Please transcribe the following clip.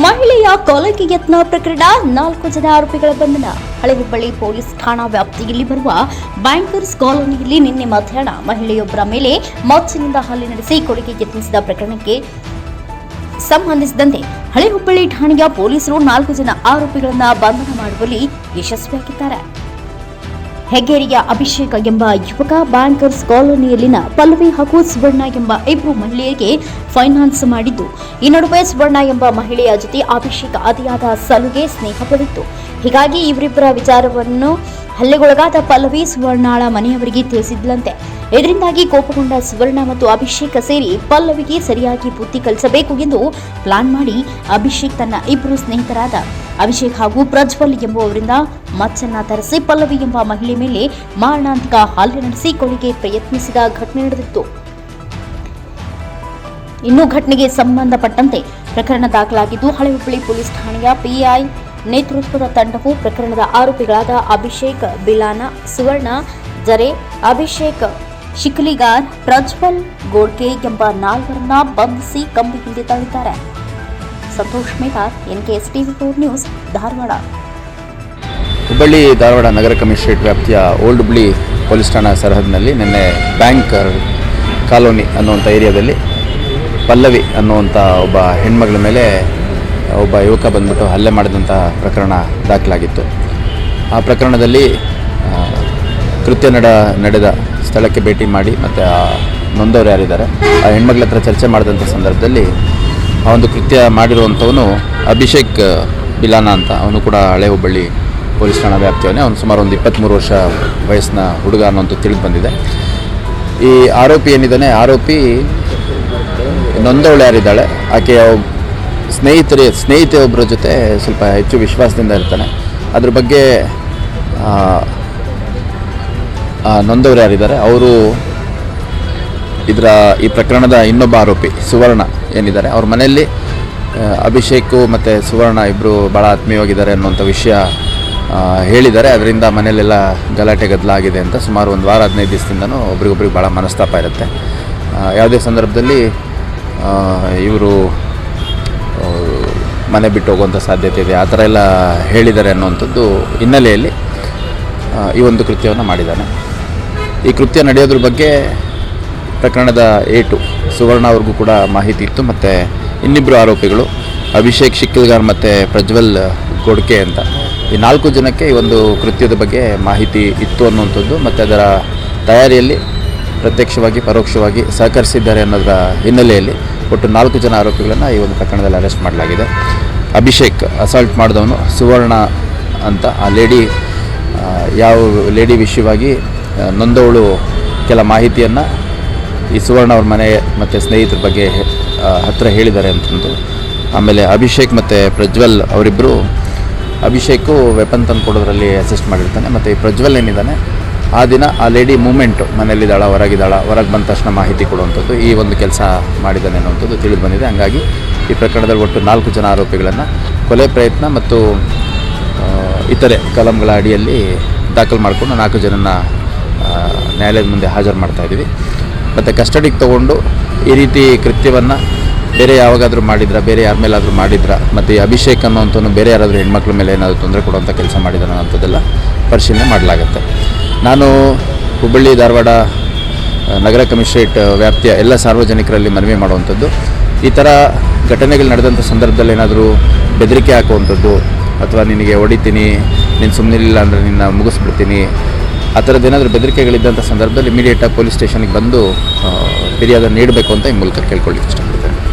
ಮಹಿಳೆಯ ಕೊಲೆಗೆ ಯತ್ನ ಪ್ರಕರಣ 4 ಜನ ಆರೋಪಿಗಳ ಬಂಧನ. ಹಳೆ ಹುಬ್ಬಳ್ಳಿ ಪೊಲೀಸ್ ಠಾಣಾ ವ್ಯಾಪ್ತಿಯಲ್ಲಿ ಬರುವ ಬ್ಯಾಂಕರ್ಸ್ ಕಾಲೋನಿಯಲ್ಲಿ ನಿನ್ನೆ ಮಧ್ಯಾಹ್ನ ಮಹಿಳೆಯೊಬ್ಬರ ಮೇಲೆ ಮಚ್ಚಿನಿಂದ ಹಲ್ಲೆ ನಡೆಸಿ ಕೊಲೆಗೆ ಯತ್ನಿಸಿದ ಪ್ರಕರಣಕ್ಕೆ ಸಂಬಂಧಿಸಿದಂತೆ ಹಳೆ ಹುಬ್ಬಳ್ಳಿ ಠಾಣೆಯ ಪೊಲೀಸರು 4 ಜನ ಆರೋಪಿಗಳನ್ನು ಬಂಧನ ಮಾಡುವಲ್ಲಿ ಯಶಸ್ವಿಯಾಗಿದ್ದಾರೆ. ಹೆಗ್ಗೇರಿಯ ಅಭಿಷೇಕ ಎಂಬ ಯುವಕ ಬ್ಯಾಂಕರ್ಸ್ ಕಾಲೋನಿಯಲ್ಲಿನ ಪಲ್ಲವಿ ಹಾಗೂ ಸುವರ್ಣ ಎಂಬ ಇಬ್ಬರು ಮಹಿಳೆಯರಿಗೆ ಫೈನಾನ್ಸ್ ಮಾಡಿದ್ದು, ಈ ನಡುವೆ ಸುವರ್ಣ ಎಂಬ ಮಹಿಳೆಯ ಜೊತೆ ಅಭಿಷೇಕ ಅತಿಯಾದ ಸಲುಗೆ ಸ್ನೇಹ ಪಡೆದಿತ್ತು. ಹೀಗಾಗಿ ಇವರಿಬ್ಬರ ವಿಚಾರವನ್ನು ಹಲ್ಲೆಗೊಳಗಾದ ಪಲ್ಲವಿ ಸುವರ್ಣಳ ಮನೆಯವರಿಗೆ ತಿಳಿಸಿದ್ಲಂತೆ. ಇದರಿಂದಾಗಿ ಕೋಪಗೊಂಡ ಸುವರ್ಣ ಮತ್ತು ಅಭಿಷೇಕ ಸೇರಿ ಪಲ್ಲವಿಗೆ ಸರಿಯಾಗಿ ಬುದ್ಧಿ ಕಲಿಸಬೇಕು ಎಂದು ಪ್ಲಾನ್ ಮಾಡಿ ಅಭಿಷೇಕ್ ತನ್ನ ಇಬ್ಬರು ಸ್ನೇಹಿತರಾದ ಅಭಿಷೇಕ್ ಹಾಗೂ ಪ್ರಜ್ವಲ್ ಎಂಬುವವರಿಂದ ಮಚ್ಚನ್ನ ತರಿಸಿ ಪಲ್ಲವಿ ಎಂಬ ಮಹಿಳೆ ಮೇಲೆ ಮಾರಣಾಂತಿಕ ಹಲ್ಲೆ ನಡೆಸಿ ಕೊಲೆಗೆ ಪ್ರಯತ್ನಿಸಿದ ಘಟನೆ ನಡೆದಿತ್ತು. ಇನ್ನು ಘಟನೆಗೆ ಸಂಬಂಧಪಟ್ಟಂತೆ ಪ್ರಕರಣ ದಾಖಲಾಗಿದ್ದು, ಹಳೆ ಹುಬ್ಬಳ್ಳಿ ಪೊಲೀಸ್ ಠಾಣೆಯ ಪಿಐ ನೇತೃತ್ವದ ತಂಡವು ಪ್ರಕರಣದ ಆರೋಪಿಗಳಾದ ಅಭಿಷೇಕ್ ಬಿಲಾನ, ಸುವರ್ಣ ಜರೆ, ಅಭಿಷೇಕ್ ಶಿಕ್ಲಿಗಾರ್, ಪ್ರಜ್ವಲ್ ಗೋಡ್ಕೆ ಎಂಬ 4ರನ್ನ ಬಂಧಿಸಿ ಕಂಬಿ ಹಿಂದೆ ತಳ್ಳಿದ್ದಾರೆ. Santosh Medhar, NKS TV4 news, Dharwad. Hubballi Dharwad ನಗರ ಕಮಿಷನರೇಟ್ ವ್ಯಾಪ್ತಿಯ ಓಲ್ಡ್ ಹುಬ್ಬಳ್ಳಿ ಪೊಲೀಸ್ ಠಾಣಾ ಸರಹದ್ದಿನಲ್ಲಿ ನಿನ್ನೆ ಬ್ಯಾಂಕರ್ ಕಾಲೋನಿ ಅನ್ನುವಂಥ ಏರಿಯಾದಲ್ಲಿ ಪಲ್ಲವಿ ಅನ್ನುವಂಥ ಒಬ್ಬ ಹೆಣ್ಮಗಳ ಮೇಲೆ ಒಬ್ಬ ಯುವಕ ಬಂದ್ಬಿಟ್ಟು ಹಲ್ಲೆ ಮಾಡಿದಂಥ ಪ್ರಕರಣ ದಾಖಲಾಗಿತ್ತು. ಆ ಪ್ರಕರಣದಲ್ಲಿ ಕೃತ್ಯ ನಡೆದ ಸ್ಥಳಕ್ಕೆ ಭೇಟಿ ಮಾಡಿ ಮತ್ತು ಆ ನೊಂದವರು ಯಾರಿದ್ದಾರೆ ಆ ಹೆಣ್ಮಗಳ ಹತ್ರ ಚರ್ಚೆ ಮಾಡಿದಂಥ ಸಂದರ್ಭದಲ್ಲಿ ಆ ಒಂದು ಕೃತ್ಯ ಮಾಡಿರುವಂಥವನು ಅಭಿಷೇಕ್ ಬಿಲಾನ ಅಂತ, ಅವನು ಕೂಡ ಹಳೆ ಹುಬ್ಬಳ್ಳಿ ಪೊಲೀಸ್ ಠಾಣಾ ವ್ಯಾಪ್ತಿಯವನೇ. ಅವನು ಸುಮಾರು ಒಂದು 23 ವರ್ಷ ವಯಸ್ಸಿನ ಹುಡುಗ ಅನ್ನೋಂಥ ತಿಳಿದು ಬಂದಿದೆ. ಈ ಆರೋಪಿ ಏನಿದ್ದಾನೆ, ಆರೋಪಿ ನೊಂದವಳು ಯಾರಿದ್ದಾಳೆ ಆಕೆಯ ಸ್ನೇಹಿತೆ ಒಬ್ಬರ ಜೊತೆ ಸ್ವಲ್ಪ ಹೆಚ್ಚು ವಿಶ್ವಾಸದಿಂದ ಇರ್ತಾನೆ. ಅದ್ರ ಬಗ್ಗೆ ನೊಂದವರು ಯಾರಿದ್ದಾರೆ ಅವರು ಈ ಪ್ರಕರಣದ ಇನ್ನೊಬ್ಬ ಆರೋಪಿ ಸುವರ್ಣ ಏನಿದ್ದಾರೆ ಅವ್ರ ಮನೆಯಲ್ಲಿ ಅಭಿಷೇಕು ಮತ್ತು ಸುವರ್ಣ ಇಬ್ಬರು ಭಾಳ ಆತ್ಮೀಯವಾಗಿದ್ದಾರೆ ಅನ್ನುವಂಥ ವಿಷಯ ಹೇಳಿದ್ದಾರೆ. ಅದರಿಂದ ಮನೆಯಲ್ಲೆಲ್ಲ ಗಲಾಟೆ ಗದ್ದಲ ಆಗಿದೆ ಅಂತ ಸುಮಾರು 1 ವಾರ 15 ದಿವಸದಿಂದನೂ ಒಬ್ರಿಗೊಬ್ರಿಗೆ ಭಾಳ ಮನಸ್ತಾಪ ಇರುತ್ತೆ. ಯಾವುದೇ ಸಂದರ್ಭದಲ್ಲಿ ಇವರು ಮನೆ ಬಿಟ್ಟು ಹೋಗುವಂಥ ಸಾಧ್ಯತೆ ಇದೆ, ಆ ಥರ ಎಲ್ಲ ಹೇಳಿದ್ದಾರೆ ಅನ್ನುವಂಥದ್ದು ಹಿನ್ನೆಲೆಯಲ್ಲಿ ಈ ಒಂದು ಕೃತ್ಯವನ್ನು ಮಾಡಿದ್ದಾನೆ. ಈ ಕೃತ್ಯ ನಡೆಯೋದ್ರ ಬಗ್ಗೆ ಪ್ರಕರಣದ ಏಟು ಸುವರ್ಣ ಅವ್ರಿಗೂ ಕೂಡ ಮಾಹಿತಿ ಇತ್ತು. ಮತ್ತು ಇನ್ನಿಬ್ಬರು ಆರೋಪಿಗಳು ಅಭಿಷೇಕ್ ಶಿಕ್ಲಿಗಾರ್ ಮತ್ತು ಪ್ರಜ್ವಲ್ ಗೋಡ್ಕೆ ಅಂತ, ಈ 4 ಜನಕ್ಕೆ ಈ ಒಂದು ಕೃತ್ಯದ ಬಗ್ಗೆ ಮಾಹಿತಿ ಇತ್ತು ಅನ್ನುವಂಥದ್ದು ಮತ್ತು ಅದರ ತಯಾರಿಯಲ್ಲಿ ಪ್ರತ್ಯಕ್ಷವಾಗಿ ಪರೋಕ್ಷವಾಗಿ ಸಹಕರಿಸಿದ್ದಾರೆ ಅನ್ನೋದರ ಹಿನ್ನೆಲೆಯಲ್ಲಿ ಒಟ್ಟು 4 ಜನ ಆರೋಪಿಗಳನ್ನು ಈ ಒಂದು ಪ್ರಕರಣದಲ್ಲಿ ಅರೆಸ್ಟ್ ಮಾಡಲಾಗಿದೆ. ಅಭಿಷೇಕ್ ಅಸಾಲ್ಟ್ ಮಾಡಿದವನು ಸುವರ್ಣ ಅಂತ, ಆ ಯಾವ ಲೇಡಿ ವಿಷಯವಾಗಿ ನೊಂದವಳು ಕೆಲ ಮಾಹಿತಿಯನ್ನು ಈ ಸುವರ್ಣ ಅವ್ರ ಮನೆ ಮತ್ತು ಸ್ನೇಹಿತರ ಬಗ್ಗೆ ಹತ್ತಿರ ಹೇಳಿದ್ದಾರೆ ಅಂತಂದು. ಆಮೇಲೆ ಅಭಿಷೇಕ್ ಮತ್ತು ಪ್ರಜ್ವಲ್ ಅವರಿಬ್ಬರು, ಅಭಿಷೇಕು ವೆಪನ್ ತಂದು ಕೊಡೋದ್ರಲ್ಲಿ ಅಸಿಸ್ಟ್ ಮಾಡಿರ್ತಾನೆ ಮತ್ತು ಈ ಪ್ರಜ್ವಲ್ ಏನಿದ್ದಾನೆ ಆ ದಿನ ಆ ಲೇಡಿ ಮೂಮೆಂಟು ಮನೆಯಲ್ಲಿದ್ದಾಳ ಹೊರಗೆ ಬಂದ ತಕ್ಷಣ ಮಾಹಿತಿ ಕೊಡುವಂಥದ್ದು ಈ ಒಂದು ಕೆಲಸ ಮಾಡಿದ್ದಾನೆ ಅನ್ನುವಂಥದ್ದು ತಿಳಿದು ಬಂದಿದೆ. ಹಂಗಾಗಿ ಈ ಪ್ರಕರಣದಲ್ಲಿ ಒಟ್ಟು 4 ಜನ ಆರೋಪಿಗಳನ್ನು ಕೊಲೆ ಪ್ರಯತ್ನ ಮತ್ತು ಇತರೆ ಕಲಂಗಳ ಅಡಿಯಲ್ಲಿ ದಾಖಲು ಮಾಡಿಕೊಂಡು 4 ಜನನ ನ್ಯಾಯಾಲಯದ ಮುಂದೆ ಹಾಜರು ಮಾಡ್ತಾಯಿದ್ದೀವಿ. ಮತ್ತು ಕಸ್ಟಡಿಗೆ ತೊಗೊಂಡು ಈ ರೀತಿ ಕೃತ್ಯವನ್ನು ಬೇರೆ ಯಾವಾಗಾದರೂ ಮಾಡಿದ್ರ, ಬೇರೆ ಯಾರ ಮೇಲಾದರೂ ಮಾಡಿದ್ರ, ಮತ್ತು ಈ ಅಭಿಷೇಕ್ ಅನ್ನೋಂಥವ್ನು ಬೇರೆ ಯಾರಾದರೂ ಹೆಣ್ಮಕ್ಳ ಮೇಲೆ ಏನಾದರೂ ತೊಂದರೆ ಕೊಡುವಂಥ ಕೆಲಸ ಮಾಡಿದಾರೆ ಅನ್ನೋಂಥದ್ದೆಲ್ಲ ಪರಿಶೀಲನೆ ಮಾಡಲಾಗುತ್ತೆ. ನಾನು ಹುಬ್ಬಳ್ಳಿ ಧಾರವಾಡ ನಗರ ಕಮಿಷನರೇಟ್ ವ್ಯಾಪ್ತಿಯ ಎಲ್ಲ ಸಾರ್ವಜನಿಕರಲ್ಲಿ ಮನವಿ ಮಾಡುವಂಥದ್ದು, ಈ ಥರ ಘಟನೆಗಳು ನಡೆದಂಥ ಸಂದರ್ಭದಲ್ಲಿ ಏನಾದರೂ ಬೆದರಿಕೆ ಹಾಕುವಂಥದ್ದು ಅಥವಾ ನಿನಗೆ ಹೊಡಿತೀನಿ, ನೀನು ಸುಮ್ಮನಿರಲಿಲ್ಲ ಅಂದರೆ ನಿನ್ನ ಮುಗಿಸ್ಬಿಡ್ತೀನಿ, ಆ ಥರದ್ದು ಏನಾದರೂ ಬೆದರಿಕೆಗಳಿದ್ದಂಥ ಸಂದರ್ಭದಲ್ಲಿ ಇಮಿಡಿಯೇಟಾಗಿ ಪೊಲೀಸ್ ಸ್ಟೇಷನ್ಗೆ ಬಂದು ಫಿರ್ಯಾದಿ ನೀಡಬೇಕು ಅಂತ ಈ ಮೂಲಕ ಕೇಳ್ಕೊಳ್ಳಿಕ್ಕೆ ಇಷ್ಟಪಡ್ತೇನೆ.